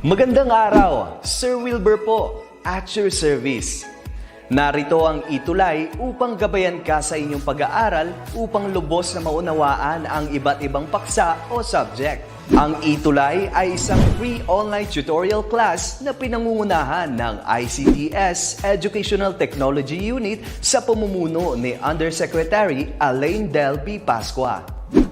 Magandang araw, Sir Wilbur po, at your service. Narito ang ETUlay upang gabayan ka sa inyong pag-aaral upang lubos na maunawaan ang iba't ibang paksa o subject. Ang ETUlay ay isang free online tutorial class na pinangungunahan ng DepEd Educational Technology Unit sa pamumuno ni Undersecretary Elaine Del P. Pascua.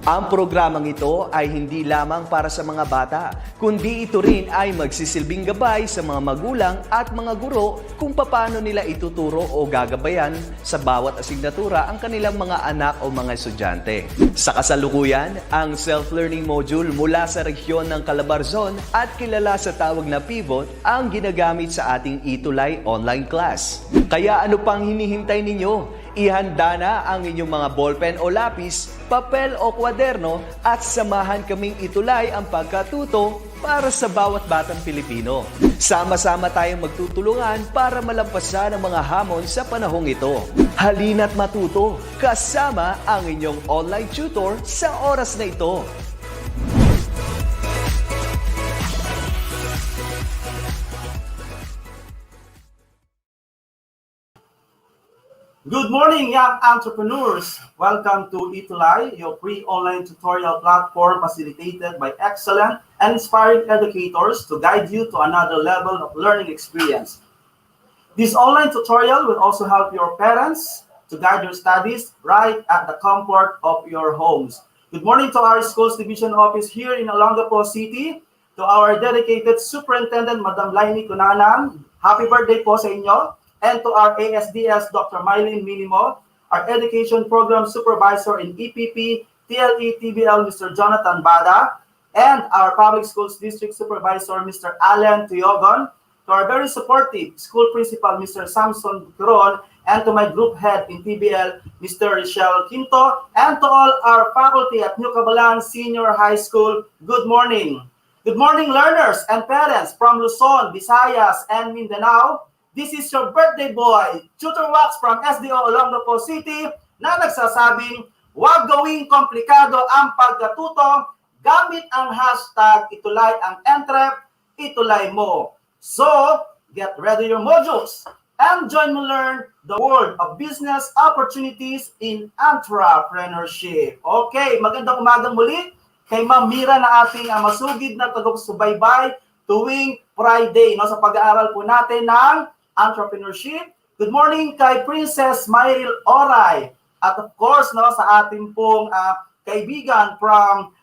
Ang programang ito ay hindi lamang para sa mga bata, kundi ito rin ay magsisilbing gabay sa mga magulang at mga guro kung paano nila ituturo o gagabayan sa bawat asignatura ang kanilang mga anak o mga estudyante. Sa kasalukuyan, ang self-learning module mula sa rehiyon ng Calabarzon at kilala sa tawag na pivot ang ginagamit sa ating ETUlay online class. Kaya ano pang hinihintay ninyo? Ihanda na ang inyong mga ballpen o lapis, papel o kwaderno at samahan kaming itulay ang pagkatuto para sa bawat batang Pilipino. Sama-sama tayong magtutulungan para malampasan ang mga hamon sa panahong ito. Halina't matuto kasama ang inyong online tutor sa oras na ito. Good morning, young entrepreneurs! Welcome to ETUlay, your free online tutorial platform facilitated by excellent and inspiring educators to guide you to another level of learning experience. This online tutorial will also help your parents to guide your studies right at the comfort of your homes. Good morning to our Schools Division Office here in Olongapo City, to our dedicated Superintendent, Madam Lainey Cunanan. Happy birthday po sa inyo! And to our ASDS, Dr. Mylene Minimo, our Education Program Supervisor in EPP, TLE, TBL, Mr. Jonathan Bada, and our Public Schools District Supervisor, Mr. Allen Tuyogon, to our very supportive School Principal, Mr. Samson Bucron, and to my Group Head in TBL, Mr. Richelle Quinto, and to all our faculty at New Cabalan Senior High School, good morning. Good morning, learners and parents from Luzon, Visayas, and Mindanao. This is your birthday boy, Tutor Wax from SDO Olongapo City, na nagsasabing, huwag gawing komplikado ang pagkatuto, gamit ang hashtag itulay ang entrep, itulay mo. So, get ready your modules and join me learn the world of business opportunities in entrepreneurship. Okay, magandang umagang muli kay Ma'am Mira na ating masugid na tagapagsubaybay tuwing Friday no, sa pag-aaral po natin ng Entrepreneurship. Good morning kay Princess Myril Oray. At of course, no, sa ating pong kaibigan from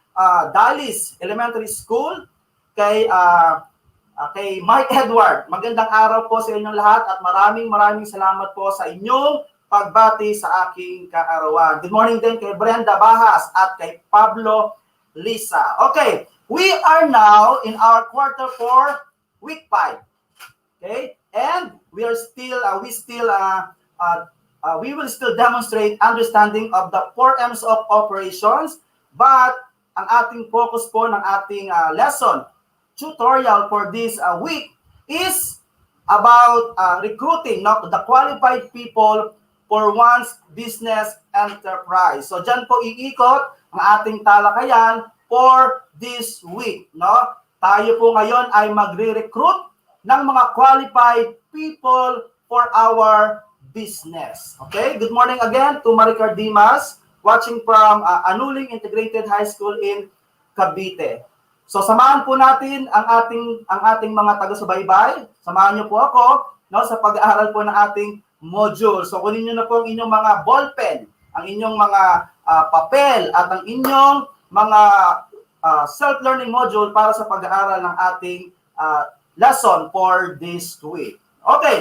Dalis Elementary School, kay Mike Edward. Magandang araw po sa inyong lahat at maraming salamat po sa inyong pagbati sa aking kaarawan. Good morning din kay Brenda Bahas at kay Pablo Lisa. Okay, we are now in our quarter 4, week 5. Okay? And we will still demonstrate understanding of the 4 M's of operations, but ang ating focus po ng ating lesson tutorial for this week is about recruiting the qualified people for one's business enterprise. So dyan po iikot ang ating talakayan for this week. No? Tayo po ngayon ay magre-recruit ng mga qualified people for our business. Okay? Good morning again to Maricar Dimas, watching from Anuling Integrated High School in Cavite. So samahan po natin ang ating mga taga-subaybay. Samahan niyo po ako no, sa pag-aaral po ng ating module. So kunin niyo na po ang inyong mga ballpen, ang inyong mga papel at ang inyong mga self-learning module para sa pag-aaral ng ating lesson for this week. Okay,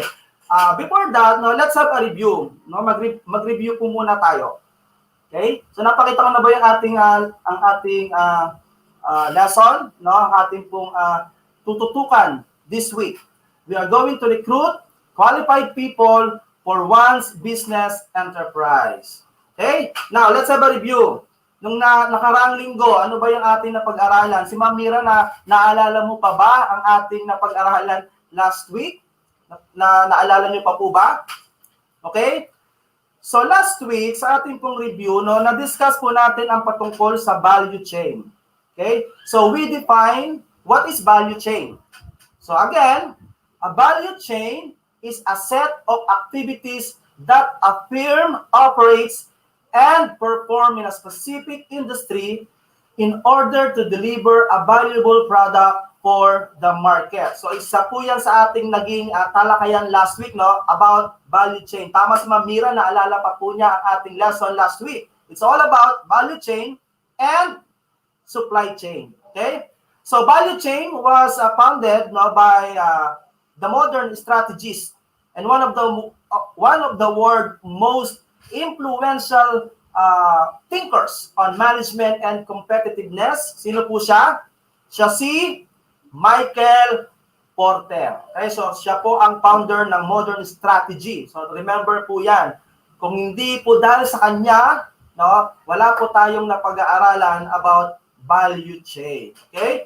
before that, no, let's have a review. No, mag-review po muna tayo. Okay? So napakita ko na ba yung ating lesson, no? Ang ating pong tututukan this week. We are going to recruit qualified people for one's business enterprise. Okay? Now, let's have a review. Nung nakaraang linggo, ano ba yung ating napag-aralan? Si Ma'am Mira, naalala mo pa ba ang ating napag-aralan last week? Naalala niyo pa po ba? Okay? So last week, sa ating pong review, no, na-discuss po natin ang patungkol sa value chain. Okay? So we define what is value chain. So again, a value chain is a set of activities that a firm operates and perform in a specific industry in order to deliver a valuable product for the market. So isa po yan sa ating naging talakayan last week, no, about value chain. Tama si Ma'am Mira, naalala pa po niya ang ating lesson last week. It's all about value chain and supply chain. Okay? So value chain was founded, no, by the modern strategists, and one of the world's most influential thinkers on management and competitiveness. Sino po siya? Siya si Michael Porter. Okay, so siya po ang founder ng modern strategy. So remember po yan. Kung hindi po dahil sa kanya, no, wala po tayong napag-aaralan about value chain. Okay?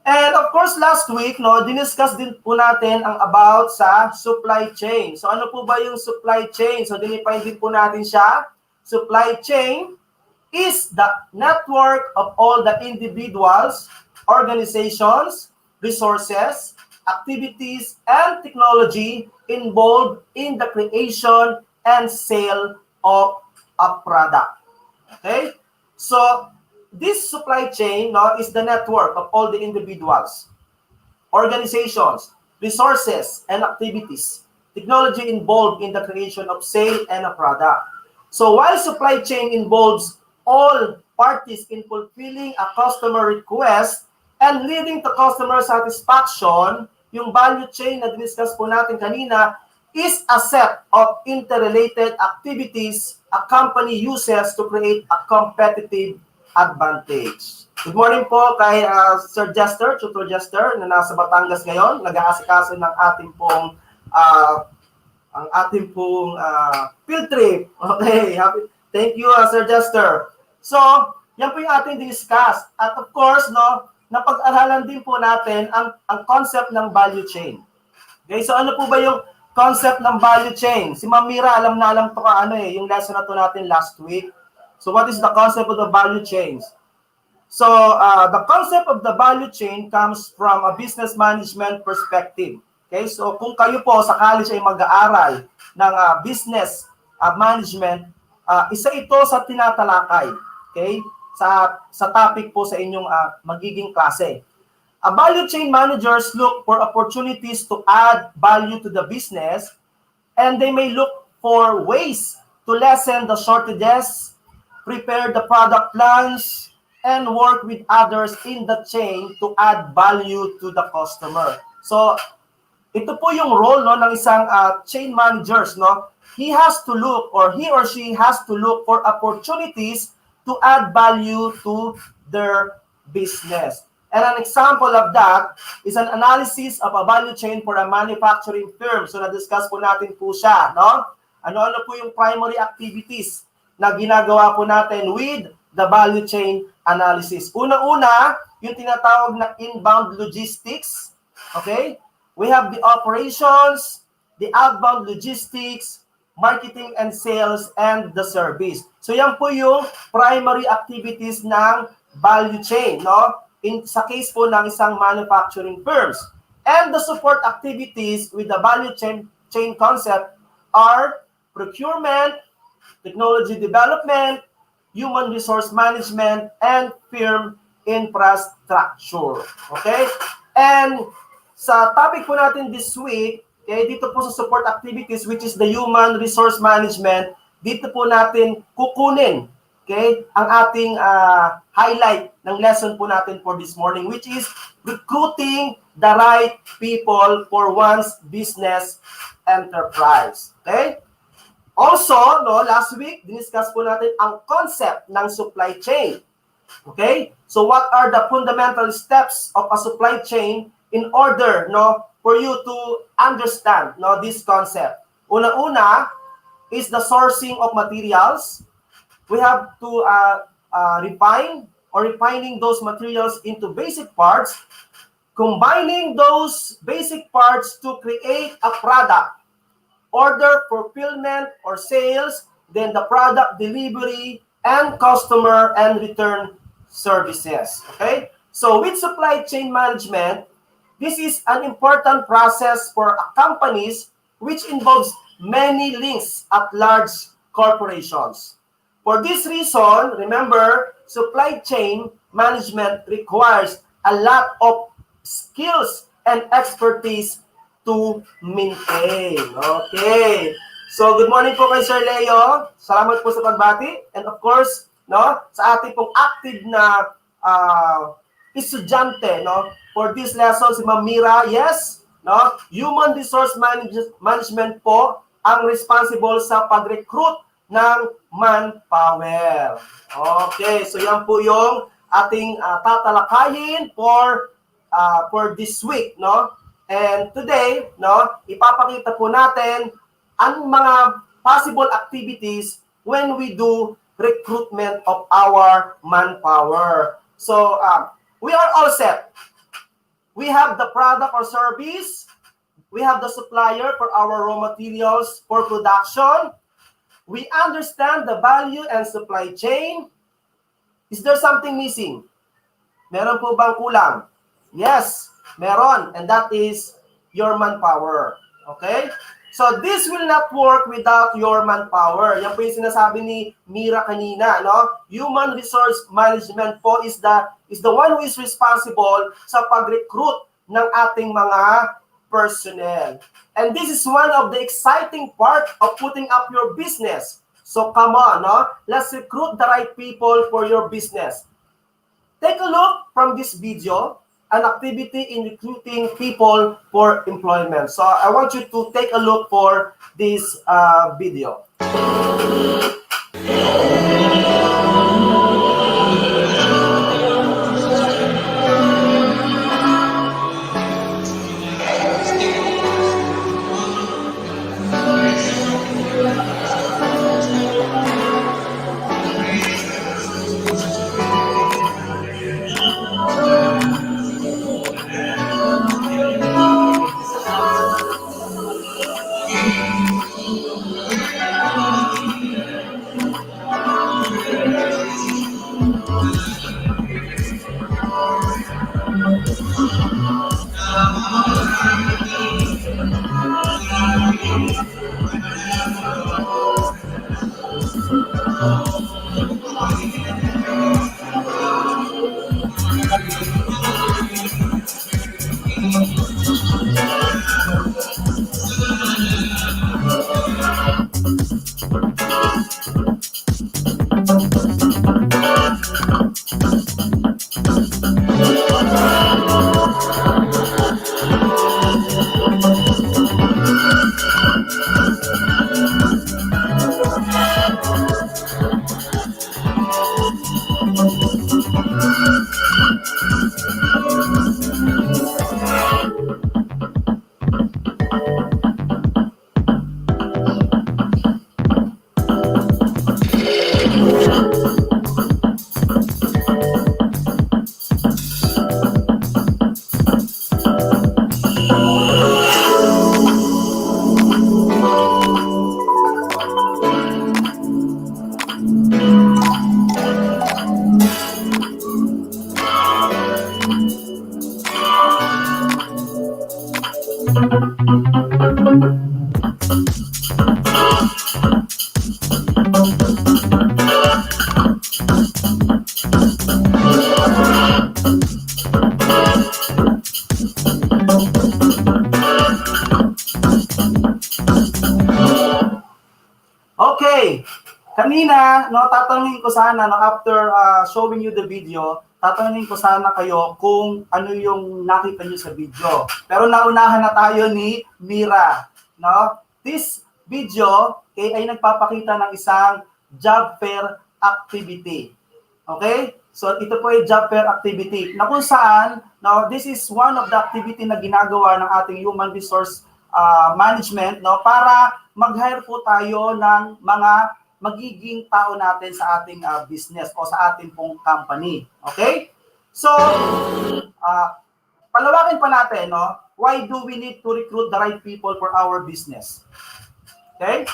And of course, last week, no, diniscuss din po natin ang about sa supply chain. So ano po ba yung supply chain? So dinifine din po natin siya. Supply chain is the network of all the individuals, organizations, resources, activities, and technology involved in the creation and sale of a product. Okay? So this supply chain, no, is the network of all the individuals, organizations, resources, and activities, technology involved in the creation of sale and a product. So while supply chain involves all parties in fulfilling a customer request and leading to customer satisfaction, yung value chain na discuss po natin kanina is a set of interrelated activities a company uses to create a competitive advantage. Good morning po kay Sir Jester, Tutor Jester, na nasa Batangas ngayon, nag-aasikaso ng ating pong field trip. Okay, thank you, Sir Jester. So, yan po yung ating discuss. At of course, no, napag-aralan din po natin ang concept ng value chain. Okay, so ano po ba yung concept ng value chain? Si Ma'am Mira, alam to yung lesson na to natin last week. So what is the concept of the value chains? So the concept of the value chain comes from a business management perspective. Okay, so kung kayo po sa college ay mag-aaral ng business management, isa ito sa tinatalakay. Okay, sa topic po sa inyong magiging klase. Value chain managers look for opportunities to add value to the business, and they may look for ways to lessen the shortages, prepare the product plans, and work with others in the chain to add value to the customer. So, ito po yung role, no, ng isang chain managers, no. He has to look, or he or she has to look for opportunities to add value to their business. And an example of that is an analysis of a value chain for a manufacturing firm. So, na-discuss po natin po siya, no? Ano-ano po yung primary activities na ginagawa po natin with the value chain analysis. Una-una, yung tinatawag na inbound logistics. Okay? We have the operations, the outbound logistics, marketing and sales, and the service. So yan po yung primary activities ng value chain, no? Sa case po ng isang manufacturing firms. And the support activities with the value chain concept are procurement, technology development, human resource management, and firm infrastructure. Okay? And sa topic po natin this week, okay, dito po sa support activities, which is the human resource management, dito po natin kukunin, okay, ang ating highlight ng lesson po natin for this morning, which is recruiting the right people for one's business enterprise. Okay? Also, no, last week, diniscuss po natin ang concept ng supply chain. Okay? So what are the fundamental steps of a supply chain in order, no, for you to understand, no, this concept? Una-una is the sourcing of materials. We have to refining those materials into basic parts, combining those basic parts to create a product. Order fulfillment or sales, then the product delivery, and customer and return services. Okay? So with supply chain management, This is an important process for companies which involves many links at large corporations. For this reason, remember, supply chain management requires a lot of skills and expertise to maintain. Okay. So, good morning po kay Sir Leo. Salamat po sa pagbati. And of course, no, sa ating pong active na estudyante, no, for this lesson, si Ma'am Mira, yes, no, human resource management po ang responsible sa pag-recruit ng manpower. Okay, so yan po yung ating tatalakayin for this week, no? And today, no, ipapakita po natin ang mga possible activities when we do recruitment of our manpower. So, we are all set. We have the product or service. We have the supplier for our raw materials for production. We understand the value and supply chain. Is there something missing? Meron po bang kulang? Yes, meron. And that is your manpower. Okay? So this will not work without your manpower. Yan po yung sinasabi ni Mira kanina, no? Human resource management po is the one who is responsible sa pag-recruit ng ating mga personnel. And this is one of the exciting part of putting up your business. So come on, no? Let's recruit the right people for your business. Take a look from this video, an activity in recruiting people for employment. So I want you to take a look for this video. Okay, kanina, no, tatanungin ko sana, no, after showing you the video, tatanungin ko sana kayo kung ano yung nakita nyo sa video. Pero naunahan na tayo ni Mira. No? This video ay nagpapakita ng isang job fair activity. Okay? So ito po ay job fair activity na kung saan, no, this is one of the activity na ginagawa ng ating human resource management, no, para mag-hire po tayo ng mga magiging tao natin sa ating business o sa ating pong company. Okay? So, palawakin pa natin, no? Why do we need to recruit the right people for our business? Okay?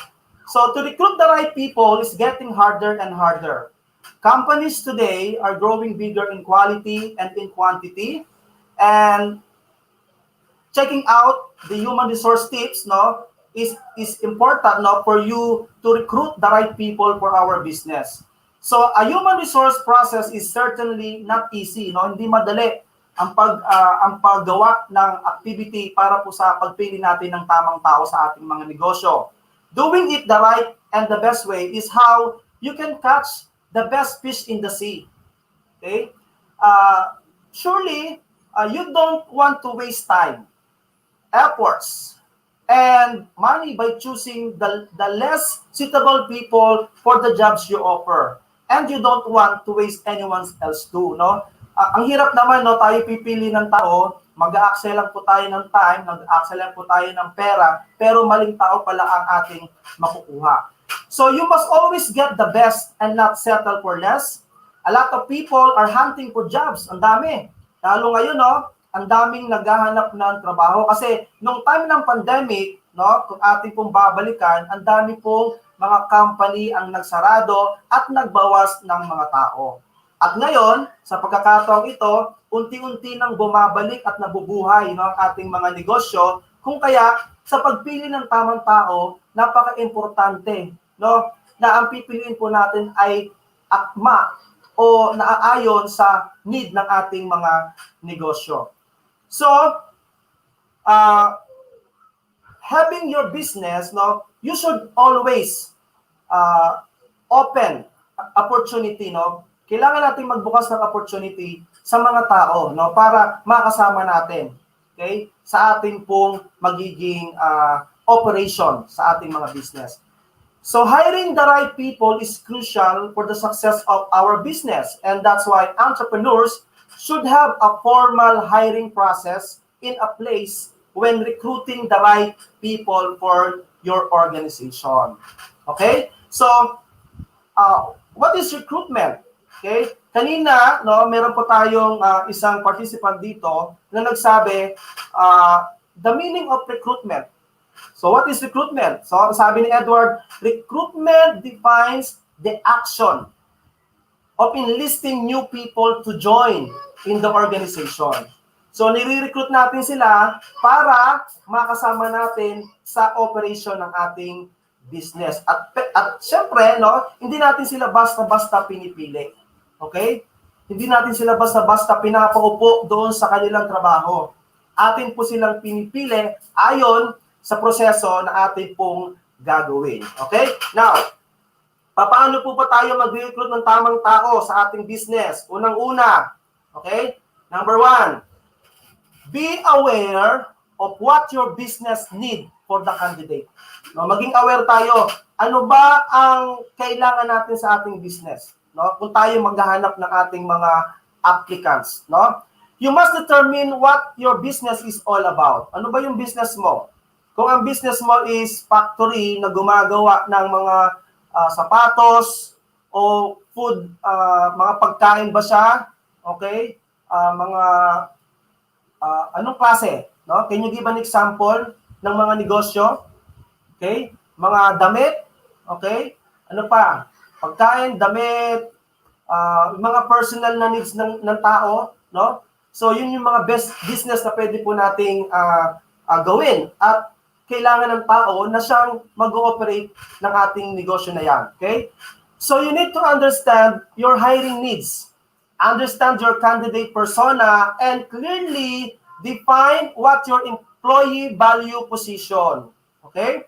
So, to recruit the right people is getting harder and harder. Companies today are growing bigger in quality and in quantity. And checking out the human resource tips, no, is important, no, for you to recruit the right people for our business. So a human resource process is certainly not easy, no, hindi madali ang paggawa ng activity para po sa pagpili natin ng tamang tao sa ating mga negosyo. Doing it the right and the best way is how you can catch the best fish in the sea. Okay? Surely, you don't want to waste time, efforts, and money by choosing the less suitable people for the jobs you offer. And you don't want to waste anyone else too, no? Ang hirap naman, no, tayo pipili ng tao, mag-a-accel lang po tayo ng time, mag-a-accel lang po tayo ng pera, pero maling tao pala ang ating makukuha. So you must always get the best and not settle for less. A lot of people are hunting for jobs. Ang dami. Lalo ngayon, no, ang daming naghahanap ng trabaho. Kasi nung time ng pandemic, no, kung ating pong babalikan, ang dami pong mga company ang nagsarado at nagbawas ng mga tao. At ngayon, sa pagkakataong ito, unti-unti nang bumabalik at nabubuhay, no, ang ating mga negosyo. Kung kaya, sa pagpili ng tamang tao, napaka-importante, no, na ang pipiliin po natin ay akma o naaayon sa need ng ating mga negosyo. So, having your business, no, you should always open opportunity, no. Kailangan natin magbukas ng opportunity sa mga tao, no, para makasama natin, okay, sa ating pong magiging operation sa ating mga business. So hiring the right people is crucial for the success of our business, and that's why entrepreneurs should have a formal hiring process in a place when recruiting the right people for your organization. Okay? So, what is recruitment? Okay? Kanina, no, meron po tayong isang participant dito na nagsabi, the meaning of recruitment. So what is recruitment? So sabi ni Edward, recruitment defines the action of enlisting new people to join in the organization. So nire-recruit natin sila para makasama natin sa operation ng ating business. At syempre, no, hindi natin sila basta-basta pinipili. Okay? Hindi natin sila basta-basta pinapaupo doon sa kanilang trabaho. Atin po silang pinipili ayon sa proseso na atin pong gagawin. Okay? Now, paano po ba tayo mag-recruit ng tamang tao sa ating business? Unang-una, okay? Number 1, be aware of what your business need for the candidate. No, maging aware tayo, ano ba ang kailangan natin sa ating business? No, kung tayo maghahanap ng ating mga applicants, no? You must determine what your business is all about. Ano ba yung business mo? Kung ang business mo is factory na gumagawa ng mga sapatos o food, mga pagkain ba siya? Okay? Anong klase? No? Can you give an example ng mga negosyo? Okay? Mga damit? Okay? Ano pa? Pagkain, damit, mga personal na needs ng tao, no? So yun yung mga best business na pwede po nating gawin at kailangan ng tao na siyang mag-ooperate ng ating negosyo na yan, okay? So you need to understand your hiring needs, understand your candidate persona, and clearly define what your employee value position, okay?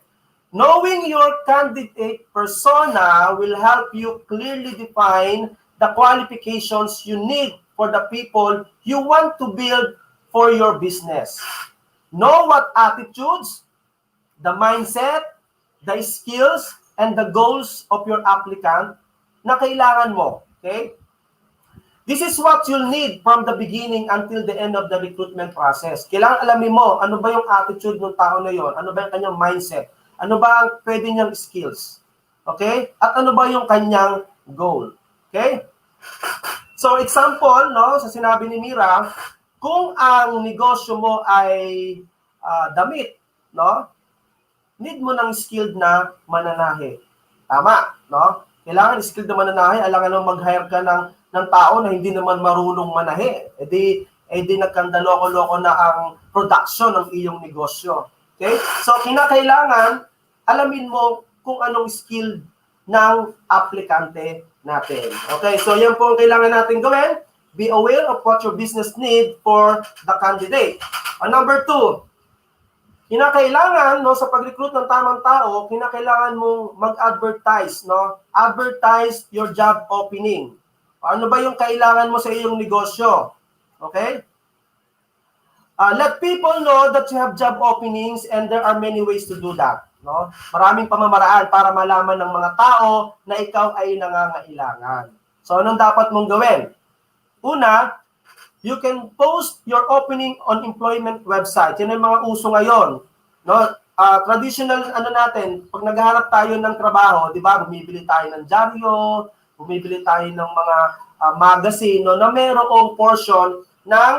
Knowing your candidate persona will help you clearly define the qualifications you need for the people you want to build for your business. Know what attitudes, the mindset, the skills, and the goals of your applicant na kailangan mo. Okay? This is what you'll need from the beginning until the end of the recruitment process. Kailangan alamin mo, ano ba yung attitude ng tao na yon? Ano ba yung kanyang mindset? Ano ba ang pwede niyang skills? Okay? At ano ba yung kanyang goal? Okay? So, example, no, sa sinabi ni Mira, kung ang negosyo mo ay damit, no, need mo ng skilled na mananahe. Tama, no? Kailangan skilled na mananahe, alangan naman mag-hire ka ng tao na hindi naman marunong manahe. E di, di nagkandaloko-loko na ang production ng iyong negosyo. Okay? So, kinakailangan, alamin mo kung anong skill ng aplikante natin. Okay? So, yan po ang kailangan natin gawin. Be aware of what your business need for the candidate. Number 2, kinakailangan, no, sa pag-recruit ng tamang tao, kinakailangan mong mag-advertise, no? Advertise your job opening. Ano ba yung kailangan mo sa iyong negosyo? Okay? Let people know that you have job openings and there are many ways to do that, no? Maraming pamamaraan para malaman ng mga tao na ikaw ay nangangailangan. So, anong dapat mong gawin? Una, you can post your opening on employment website. Yan ang mga uso ngayon. No? Traditional, natin, pag naghahanap tayo ng trabaho, di ba, bumibili tayo ng dyaryo, bumibili tayo ng mga magazine, no, na mayroong portion ng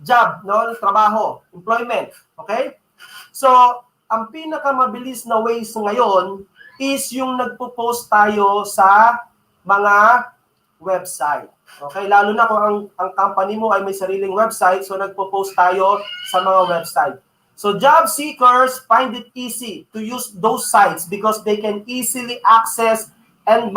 job, no, trabaho, employment. Okay? So, ang pinakamabilis na ways ngayon is yung nagpo-post tayo sa mga website. Okay, lalo na kung ang company mo ay may sariling website, so nagpo-post tayo sa mga website. So job seekers find it easy to use those sites because they can easily access and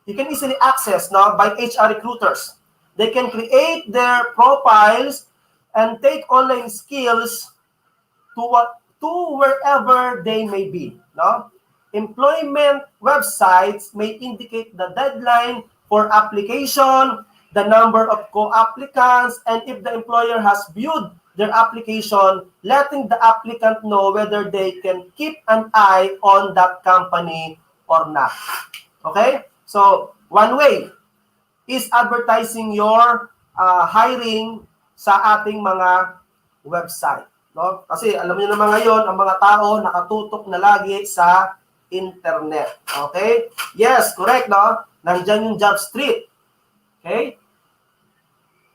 you can easily access, no, by HR recruiters. They can create their profiles and take online skills to wherever they may be, no? Employment websites may indicate the deadline for application, the number of co-applicants, and if the employer has viewed their application, letting the applicant know whether they can keep an eye on that company or not. Okay? So, one way is advertising your hiring sa ating mga website. No? Kasi alam niyo naman ngayon, ang mga tao nakatutok na lagi sa internet. Okay? Yes, correct, no? Nandyan yung job street. Okay?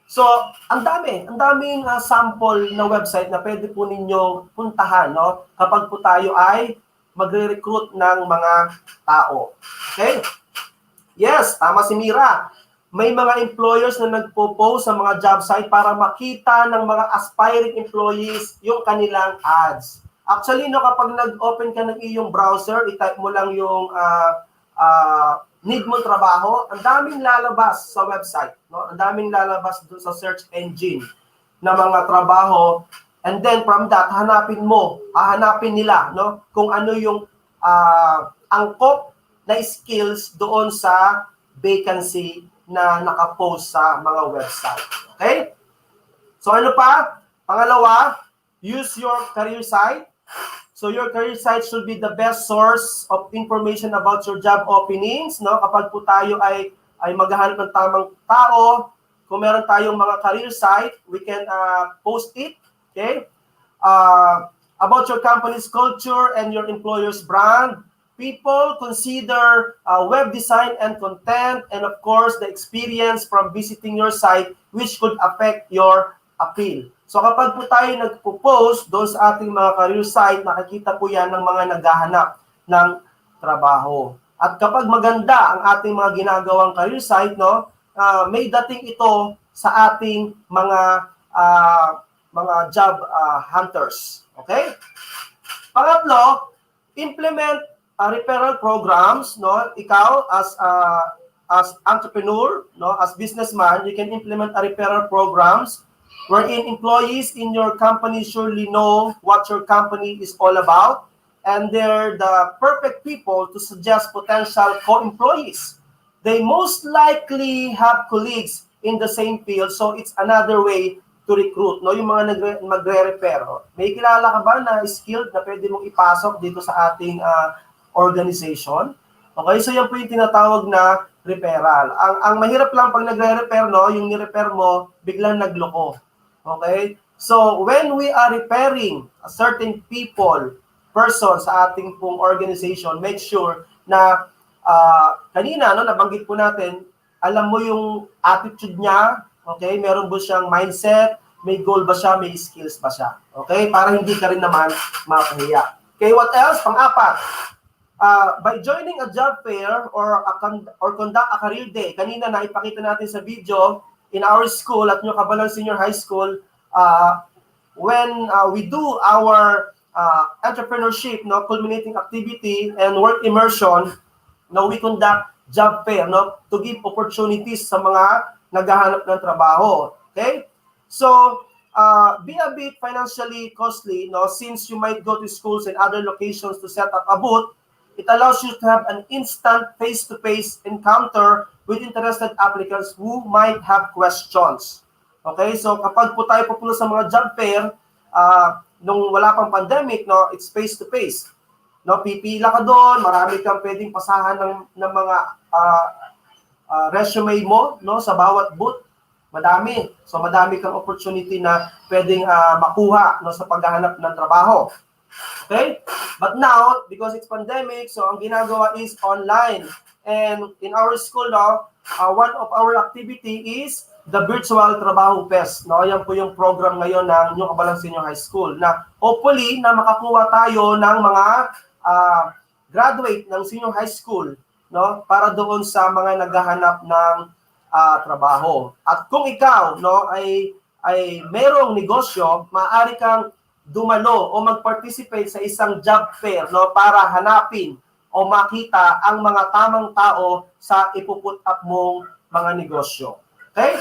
So, ang daming sample na website na pwede po ninyong puntahan, no? Kapag po tayo ay magre-recruit ng mga tao. Okay? Yes, tama si Mira. May mga employers na nagpo-post sa mga job site para makita ng mga aspiring employees yung kanilang ads. Actually, no, kapag nag-open ka ng iyong browser, i-type mo lang yung need mo trabaho, ang daming lalabas sa website, no? Ang daming lalabas doon sa search engine na mga trabaho, and then from that hahanapin nila, no, kung ano yung angkop na skills doon sa vacancy na nakapost sa mga website. Okay? So ano pa? Pangalawa, use your career site. So your career site should be the best source of information about your job openings, no? Kapag po tayo ay maghahanap ng tamang tao, kung meron tayong mga career site, we can post it, okay? About your company's culture and your employer's brand. People consider web design and content, and of course, the experience from visiting your site, which could affect your appeal. So kapag po tayo nagpo-post doon sa ating mga career site, nakikita po yan ng mga naghahanap ng trabaho. At kapag maganda ang ating mga ginagawang career site, no, may dating ito sa ating mga job hunters. Okay? Pangatlo, implement referral programs, no? Ikaw as entrepreneur, no, as businessman, you can implement a referral programs wherein employees in your company surely know what your company is all about, and they're the perfect people to suggest potential co-employees. They most likely have colleagues in the same field, so it's another way to recruit, no? Yung mga magre-refer. May kilala ka ba na skilled na pwede mong ipasok dito sa ating organization? Okay, so yan po yung tinatawag na referral. Ang mahirap lang pag nagre-refer, no, yung ni-refer mo, biglang nagloko. Okay? So, when we are referring a certain person sa ating pong organization, make sure na kanina, no, nabanggit po natin, alam mo yung attitude niya, okay? Meron ba siyang mindset, may goal ba siya, may skills ba siya. Okay? Para hindi ka rin naman mapahiya. Okay, what else? Pang-apat, by joining a job fair or conduct a career day, kanina na ipakita natin sa video, in our school at New Cabalan Senior High School, when we do our entrepreneurship, no, culminating activity and work immersion, no, we conduct job fair, no, to give opportunities sa mga naghahanap ng trabaho. Okay? So, be a bit financially costly, no, since you might go to schools and other locations to set up a booth. It allows you to have an instant face-to-face encounter with interested applicants who might have questions. Okay, so kapag po tayo pupunta sa mga job fair, nung wala pang pandemic, no, it's face-to-face. No, pipila ka doon, marami kang pwedeng pasahan ng mga resume mo, no, sa bawat booth. Madami. So madami kang opportunity na pwedeng makuha, no, sa paghahanap ng trabaho. Okay? But now, because it's pandemic, so ang ginagawa is online. And in our school, no, one of our activity is the Virtual Trabaho Fest. No? Yan po yung program ngayon ng New Cabalan Senior High School. Na hopefully, na makakuha tayo ng mga graduate ng senior high school, no, para doon sa mga naghahanap ng trabaho. At kung ikaw, no, ay merong negosyo, maaari kang dumalo o mag-participate sa isang job fair, no, para hanapin o makita ang mga tamang tao sa ipuput up mong mga negosyo. Okay?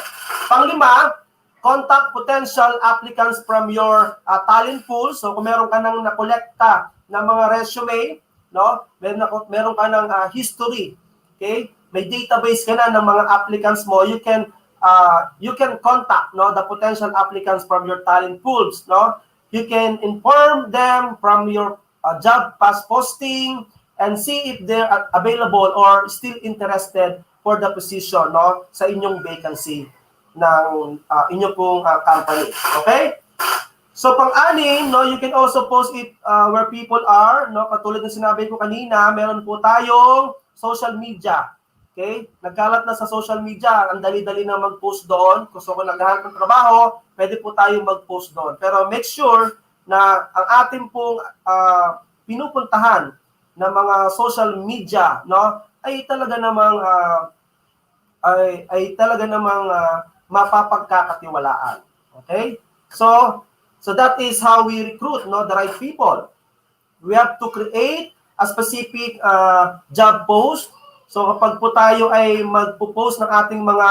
Panglima, contact potential applicants from your talent pool. So kung meron ka nang nakolekta ng mga resume, no, meron ka ng history, okay? May database ka na ng mga applicants mo, you can contact, no, the potential applicants from your talent pools, no? You can inform them from your job past posting and see if they're available or still interested for the position, no, sa inyong vacancy ng inyong pong company. Okay? So pang-anim, no, you can also post it where people are, no, katulad ng sinabi ko kanina, meron po tayong social media. Okay? Nagkalat na sa social media, ang dali-dali na mag-post doon. Kung naghahanap ng trabaho, pwede po tayong mag-post doon. Pero make sure na ang ating pong pinupuntahan ng mga social media, no, ay talaga namang mapapagkakatiwalaan. Okay? So that is how we recruit, no, the right people. We have to create a specific job post. So kapag po tayo ay magpo-post ng ating mga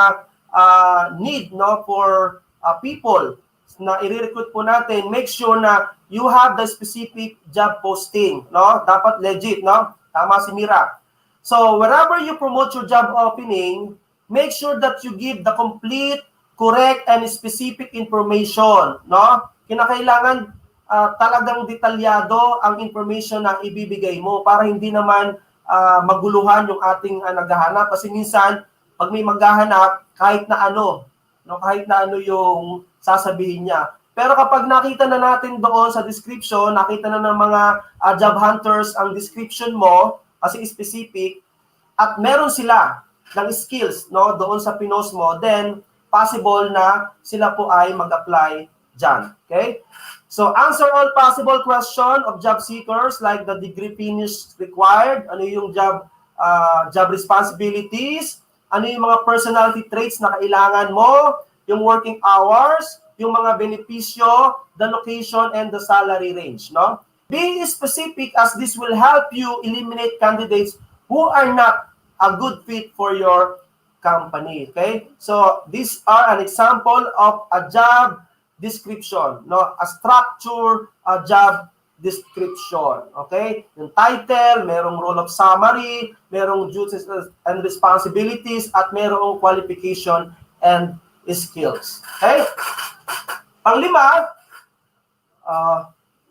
need, no, for people na i-recruit po natin, make sure na you have the specific job posting, no? Dapat legit, no? Tama si Mira. So wherever you promote your job opening, make sure that you give the complete, correct, and specific information, no? Kinakailangan talagang detalyado ang information na ibibigay mo para hindi naman maguluhan yung ating naghahanap. Kasi minsan, pag may maghahanap, kahit na ano, no, kahit na ano yung sasabihin niya. Pero kapag nakita na natin doon sa description, nakita na ng mga job hunters ang description mo, kasi specific, at meron sila ng skills, no, doon sa pinost mo, then possible na sila po ay mag-apply dyan. Okay? So, answer all possible questions of job seekers like the degree finish required, ano yung job responsibilities, ano yung mga personality traits na kailangan mo, yung working hours, yung mga benepisyo, the location, and the salary range. No? Be specific as this will help you eliminate candidates who are not a good fit for your company. Okay? So, these are an example of a job description, no, a structure, a job description. Okay? Yung title, merong role of summary, merong duties and responsibilities, at merong qualification and skills. Okay? Panglima,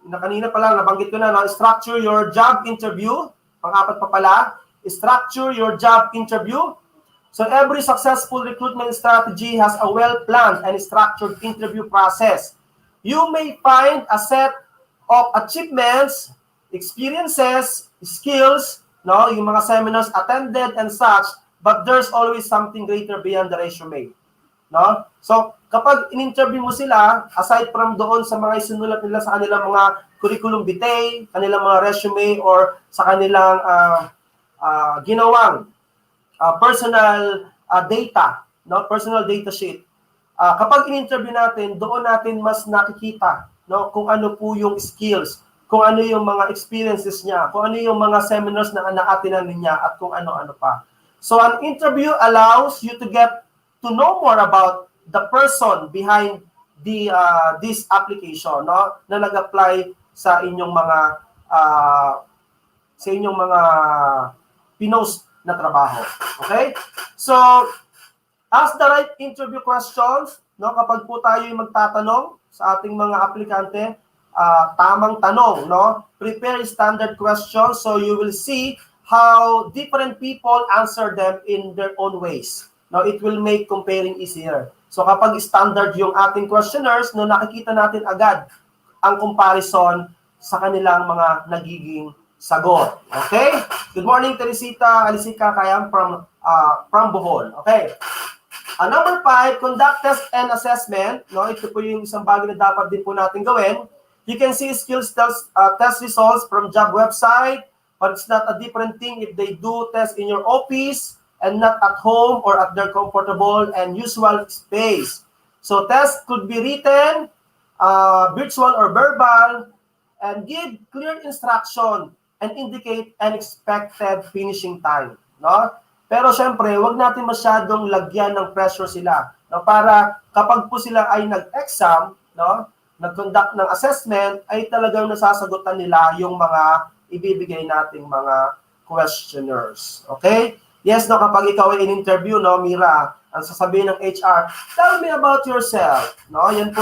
kanina pa lang, nabanggit ko na, no, structure your job interview. Pang-apat pa pala, structure your job interview. So every successful recruitment strategy has a well-planned and structured interview process. You may find a set of achievements, experiences, skills, no, yung mga seminars attended and such, but there's always something greater beyond the resume. No? So kapag in-interview mo sila, aside from doon sa mga isinulat nila sa kanilang mga curriculum vitae, kanilang mga resume, or sa kanilang ginawang personal data, no, personal data sheet, kapag in-interview natin, doon natin mas nakikita, no, kung ano po yung skills, kung ano yung mga experiences niya, kung ano yung mga seminars na na-attendan niya, at kung ano-ano pa. So an interview allows you to get to know more about the person behind this application, no, na nag-apply sa inyong mga pinost na trabaho. Okay? So, ask the right interview questions, no? Kapag po tayo yung magtatanong sa ating mga aplikante, tamang tanong, no? Prepare standard questions so you will see how different people answer them in their own ways. No, it will make comparing easier. So kapag standard yung ating questionnaires, no, nakikita natin agad ang comparison sa kanilang mga nagiging sagot. Okay? Good morning, Teresita Alisica Kayam from Bohol. Okay. Number 5, conduct test and assessment. No, ito po yung isang bagay na dapat din po natin gawin. You can see skills test results from job website, but it's not a different thing if they do test in your office and not at home or at their comfortable and usual space. So test could be written, virtual or verbal, and give clear instruction and indicate an expected finishing time. No? Pero syempre, wag natin masyadong lagyan ng pressure sila. No? Para kapag po sila ay nag-exam, no? Nag-conduct ng assessment, ay talagang nasasagutan nila yung mga ibibigay nating mga questionnaires. Okay? Yes, no, kapag ikaw ay in-interview, no, Mira, ang sasabihin ng HR, tell me about yourself. No? Yan po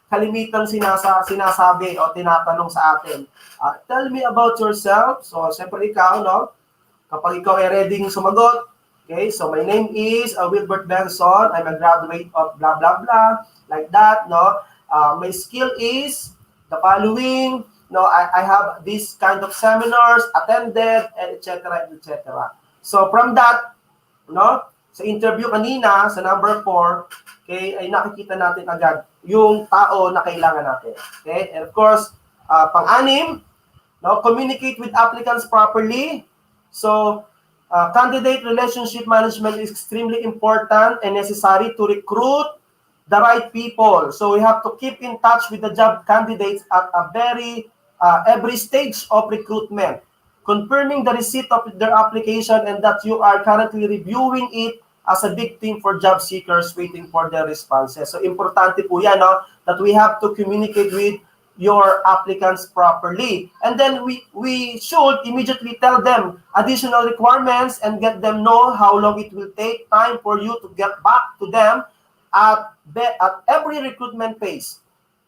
kalimitang sinasabi o tinatanong sa atin. Tell me about yourself. So, siyempre ikaw, no? Kapag ikaw ay ready sumagot, okay? So, my name is Wilbert Benson. I'm a graduate of blah, blah, blah. Like that, no? My skill is the following. No, I have this kind of seminars, attended, and etc., etc. So, from that, no? Sa interview kanina, sa number 4, okay, ay nakikita natin agad yung tao na kailangan natin. Okay? And of course, pang-anim, no, communicate with applicants properly. So, candidate relationship management is extremely important and necessary to recruit the right people. So, we have to keep in touch with the job candidates at every stage of recruitment, confirming the receipt of their application and that you are currently reviewing it as a big thing for job seekers waiting for their responses. So, importante po yan, no, that we have to communicate with your applicants properly. And then we should immediately tell them additional requirements and get them know how long it will take time for you to get back to them at every recruitment phase.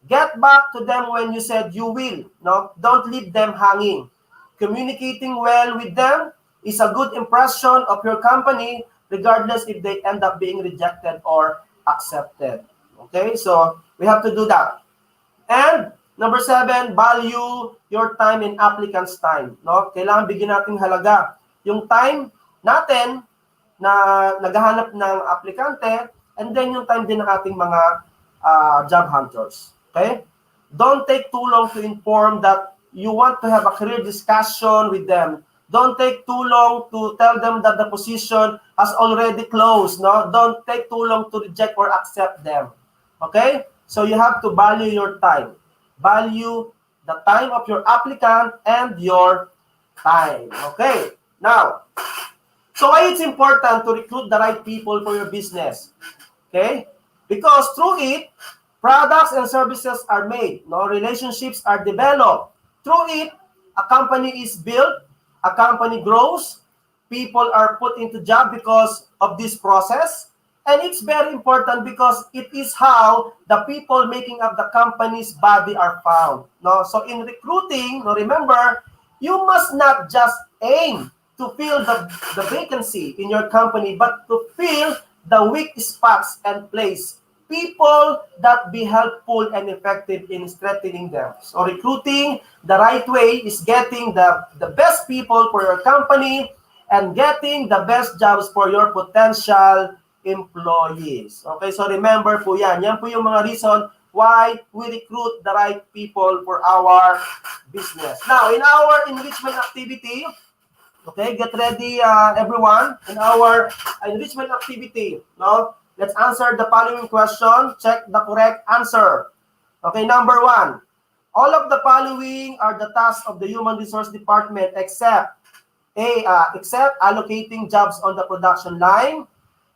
Get back to them when you said you will. No? Don't leave them hanging. Communicating well with them is a good impression of your company regardless if they end up being rejected or accepted. Okay? So, we have to do that. And number 7, value your time and applicants' time. No? Kailangan bigyan natin halaga yung time natin na naghahanap ng aplikante and then yung time din ng ating mga job hunters. Okay? Don't take too long to inform that you want to have a career discussion with them. Don't take too long to tell them that the position has already closed. No? Don't take too long to reject or accept them. Okay? So you have to value your time. Value the time of your applicant and your time. Okay. Now, so why it's important to recruit the right people for your business? Okay? Because through it, products and services are made. No? Relationships are developed. Through it, a company is built, a company grows, people are put into job because of this process. And it's very important because it is how the people making up the company's body are found. No? So in recruiting, no, remember, you must not just aim to fill the vacancy in your company, but to fill the weak spots and place people that be helpful and effective in strengthening them. So recruiting the right way is getting the best people for your company and getting the best jobs for your potential employees. Okay, so remember po yan. Yan po yung mga reason why we recruit the right people for our business. Now, in our enrichment activity, okay, get ready everyone. In our enrichment activity, no, Let's answer the following question. Check the correct answer. Okay, number 1. All of the following are the tasks of the Human Resource Department except except allocating jobs on the production line,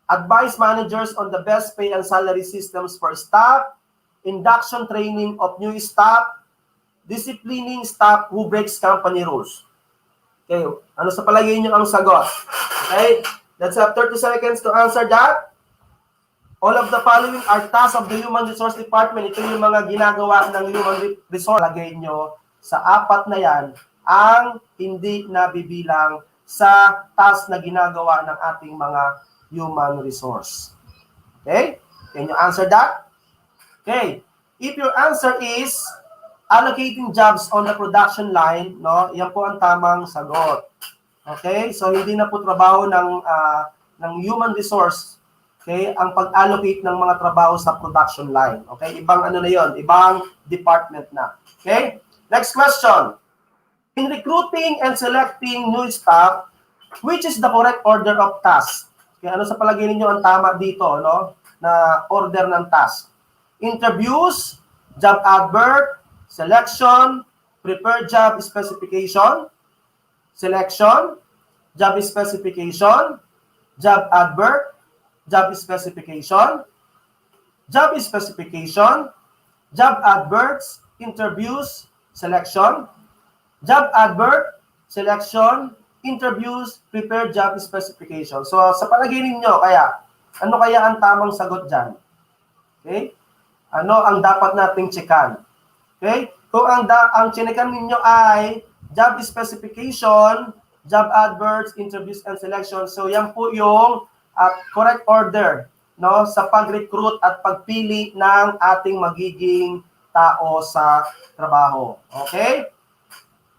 advise managers on the best pay and salary systems for staff, induction training of new staff, disciplining staff who breaks company rules. Okay, ano sa palagay niyo ang sagot? Okay, let's have 30 seconds to answer that. All of the following are tasks of the Human Resource Department. Ito yung mga ginagawa ng Human Resource. Lagay nyo sa 4 na yan ang hindi nabibilang sa task na ginagawa ng ating mga human resource. Okay? Can you answer that? Okay. If your answer is allocating jobs on the production line, no, yan po ang tamang sagot. Okay? So, hindi na po trabaho ng human resource. Okay? Ang pag-allocate ng mga trabaho sa production line. Okay? Ibang ano na yon, ibang department na. Okay? Next question. In recruiting and selecting new staff, which is the correct order of tasks? Okay, ano sa palagay ninyo ang tama dito, no? Na order ng task? Interviews, job advert, selection, prepare job specification, selection, job specification, job advert, job specification, job specification, job adverts, interviews, selection, job advert, selection, interviews, prepare job specification. So, sa palagay ninyo, ano kaya ang tamang sagot dyan? Okay? Ano ang dapat nating checkan? Okay? Kung ang checkan ninyo ay job specification, job adverts, interviews, and selection, so yan po yung correct order, no, sa pag-recruit at pagpili ng ating magiging tao sa trabaho. Okay?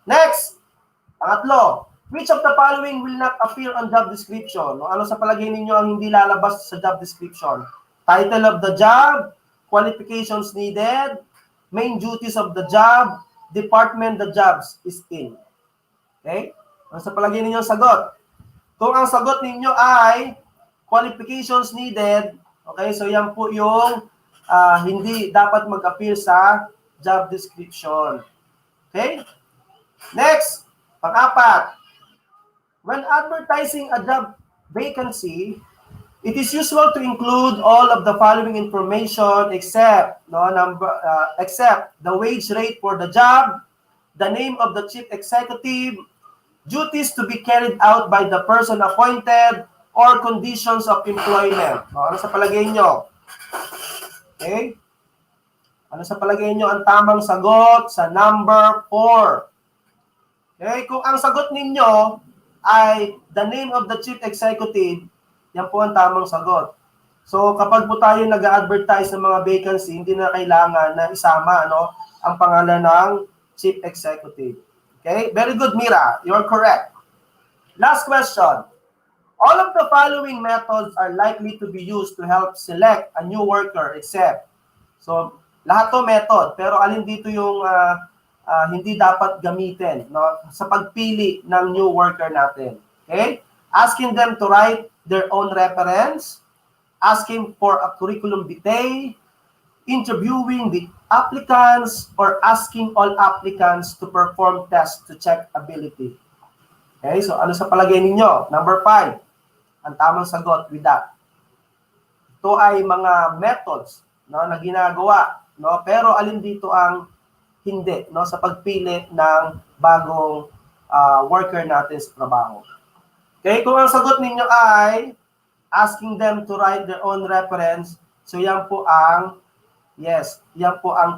Next, pangatlo, which of the following will not appear on job description? No, ano sa palagay ninyo ang hindi lalabas sa job description? Title of the job, qualifications needed, main duties of the job, department the jobs is in. Okay? Ano sa palagay ninyo ang sagot? Kung ang sagot ninyo ay qualifications needed, okay, so yan po yung hindi dapat mag-appear sa job description. Okay? Next, pang-4. When advertising a job vacancy, it is usual to include all of the following information except the wage rate for the job, the name of the chief executive, duties to be carried out by the person appointed, or conditions of employment. No, ano sa palagay nyo? Okay? Ano sa palagay nyo ang tamang sagot sa number 4? Okay, kung ang sagot ninyo ay the name of the chief executive, yan po ang tamang sagot. So kapag po tayo nag-advertise ng mga vacancy, hindi na kailangan na isama ang pangalan ng chief executive. Okay? Very good, Mira. You're correct. Last question. All of the following methods are likely to be used to help select a new worker except. So lahat to method, pero alin dito yung hindi dapat gamitin, no, sa pagpili ng new worker natin. Okay? Asking them to write their own reference, asking for a curriculum vitae, interviewing the applicants, or asking all applicants to perform tests to check ability. Okay? So ano sa palagay ninyo? Number 5. Ang tamang sagot with that. Ito ay mga methods, no, na ginagawa, no, pero alin dito ang hindi, no, sa pagpili ng bagong worker natin sa trabaho. Okay, kung ang sagot ninyo ay asking them to write their own reference, so yan po ang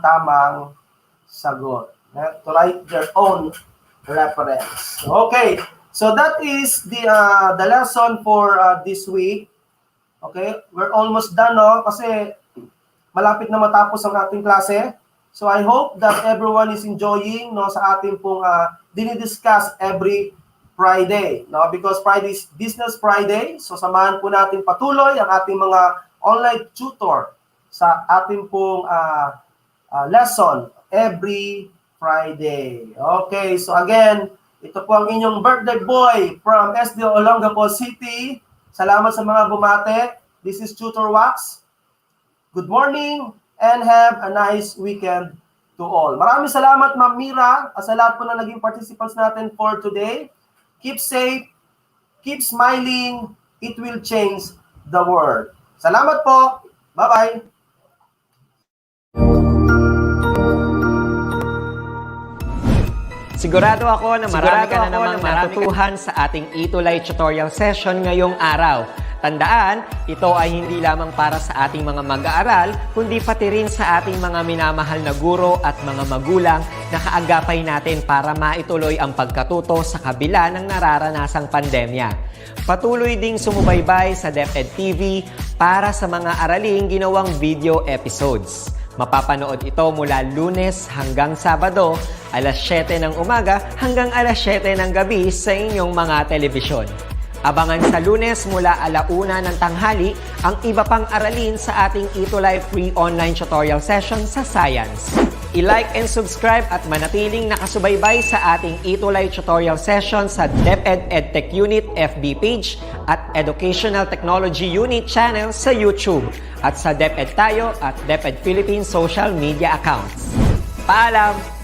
tamang sagot. To write their own reference. Okay, so that is the lesson for this week. Okay, we're almost done, no, kasi malapit na matapos ang ating klase. So I hope that everyone is enjoying, no, sa ating pong dinidiscuss every Friday, no, because Friday is Business Friday. So samahan po natin patuloy ang ating mga online tutor sa ating pong lesson every Friday. Okay, so again, ito po ang inyong birthday boy from SDO Olongapo City. Salamat sa mga bumate. This is Tutor Wax. Good morning and have a nice weekend to all. Maraming salamat, Ma'am Mira, at sa lahat po na naging participants natin for today. Keep safe, keep smiling, it will change the world. Salamat po. Bye-bye. Sigurado ako na marami ka na namang natutuhan sa ating ETUlay tutorial session ngayong araw. Tandaan, ito ay hindi lamang para sa ating mga mag-aaral, kundi pati rin sa ating mga minamahal na guro at mga magulang na kaagapay natin para maituloy ang pagkatuto sa kabila ng nararanasang pandemya. Patuloy ding sumubaybay sa DepEd TV para sa mga araling ginawang video episodes. Mapapanood ito mula Lunes hanggang Sabado, alas 7 ng umaga hanggang alas 7 ng gabi sa inyong mga telebisyon. Abangan sa Lunes mula 1:00 ng tanghali ang iba pang aralin sa ating ETUlay free online tutorial session sa Science. I-like and subscribe at manatiling nakasubaybay sa ating ETUlay tutorial session sa DepEd Edtech Unit FB page at Educational Technology Unit channel sa YouTube at sa DepEd Tayo at DepEd Philippines social media accounts. Paalam!